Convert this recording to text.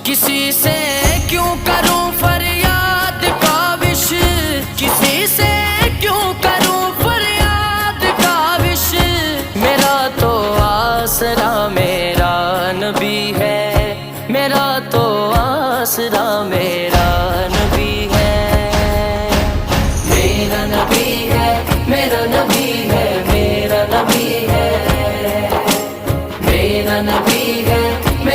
किसी से क्यों करूं फरियाद काविश, किसी से क्यों करूं फरियाद काविश। मेरा तो आसरा मेरा नबी है, मेरा तो आसरा मेरा नबी है। मेरा नबी है, मेरा